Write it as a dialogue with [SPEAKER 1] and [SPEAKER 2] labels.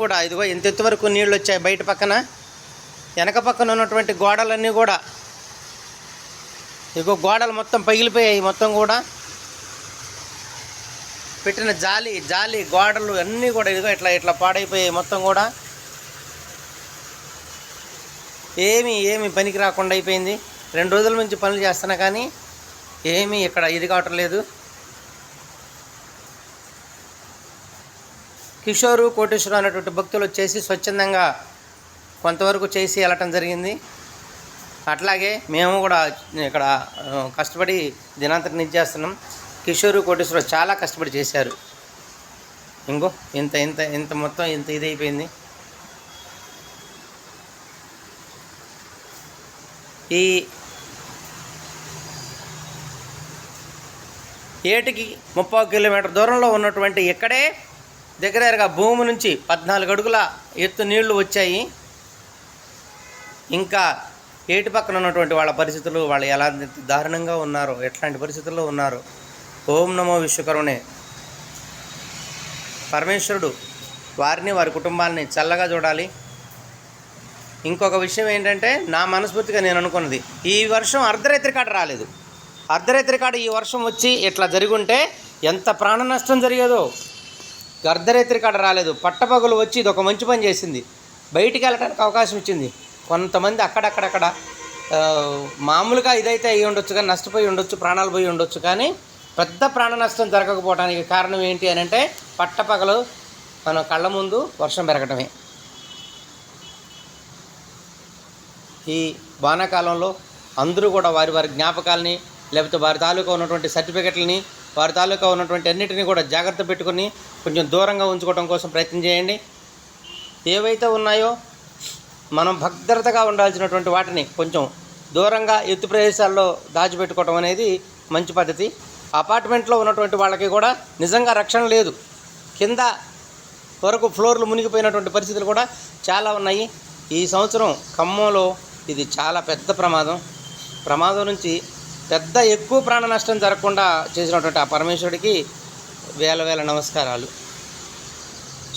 [SPEAKER 1] కూడా ఇదిగో ఇంత ఎత్తు వరకు నీళ్ళు వచ్చాయి. బయట పక్కన వెనక పక్కన ఉన్నటువంటి గోడలన్నీ కూడా ఇదిగో గోడలు మొత్తం పగిలిపోయాయి. మొత్తం కూడా పెట్టిన జాలి గోడలు అన్నీ కూడా ఇదిగో ఇట్లా పాడైపోయాయి. మొత్తం కూడా ఏమీ పనికి రాకుండా అయిపోయింది. 2 రోజుల నుంచి పనులు చేస్తున్నా కానీ ఏమీ ఇక్కడ ఇది కావటం లేదు. కిషోరు కోటేశ్వరం అనేటువంటి భక్తులు వచ్చేసి స్వచ్ఛందంగా కొంతవరకు చేసి వెళ్ళటం జరిగింది. అట్లాగే మేము కూడా ఇక్కడ కష్టపడి దినాంతరం ఇచ్చేస్తున్నాం. కిషోరు కోటేశ్వరం చాలా కష్టపడి చేశారు. ఇంకో ఇంత మొత్తం ఇంత ఇది అయిపోయింది. ఈ ఏటికి 30 కిలోమీటర్ దూరంలో ఉన్నటువంటి ఇక్కడే దగ్గరగా భూమి నుంచి 14 అడుగుల ఎత్తు నీళ్లు వచ్చాయి. ఇంకా ఏటి పక్కన ఉన్నటువంటి వాళ్ళ పరిస్థితులు, వాళ్ళు ఎలా దారుణంగా ఉన్నారో, ఎట్లాంటి పరిస్థితుల్లో ఉన్నారో. ఓం నమో విశ్వకర్మనే. పరమేశ్వరుడు వారిని వారి కుటుంబాలని చల్లగా చూడాలి. ఇంకొక విషయం ఏంటంటే, నా మనస్ఫూర్తిగా నేను అనుకున్నది, ఈ వర్షం అర్ధరాత్రి కాడ రాలేదు. అర్ధరాత్రి కాడ ఈ వర్షం వచ్చి ఇట్లా జరుగుంటే ఎంత ప్రాణ నష్టం జరిగేదో. అర్ధరాత్రి కాడ రాలేదు, పట్టపగలు వచ్చి ఇది ఒక మంచి పని చేసింది. బయటికి వెళ్ళడానికి అవకాశం ఇచ్చింది. కొంతమంది అక్కడక్కడ మామూలుగా ఇదైతే అయ్యి ఉండొచ్చు, కానీ నష్టపోయి ఉండొచ్చు, ప్రాణాలు పోయి ఉండొచ్చు. కానీ పెద్ద ప్రాణ నష్టం జరగకపోవడానికి కారణం ఏంటి అని అంటే, పట్టపగలు మన కళ్ళ ముందు వర్షం పెరగటమే. ఈ వానాకాలంలో అందరూ కూడా వారి వారి జ్ఞాపకాలని, లేకపోతే వారి తాలూకా ఉన్నటువంటి సర్టిఫికెట్లని, వారి తాలూకా ఉన్నటువంటి అన్నిటినీ కూడా జాగ్రత్త పెట్టుకుని కొంచెం దూరంగా ఉంచుకోవడం కోసం ప్రయత్నం చేయండి. ఏవైతే ఉన్నాయో మనం భద్రతగా ఉండాల్సినటువంటి వాటిని కొంచెం దూరంగా ఎత్తు ప్రదేశాల్లో దాచిపెట్టుకోవడం అనేది మంచి పద్ధతి. అపార్ట్మెంట్లో ఉన్నటువంటి వాళ్ళకి కూడా నిజంగా రక్షణ లేదు. కింద వరకు ఫ్లోర్లు మునిగిపోయినటువంటి పరిస్థితులు కూడా చాలా ఉన్నాయి. ఈ సంవత్సరం ఖమ్మంలో ఇది చాలా పెద్ద ప్రమాదం నుంచి ఎక్కువ ప్రాణ నష్టం జరగకుండా చేసినటువంటి ఆ పరమేశ్వరుడికి వేల నమస్కారాలు.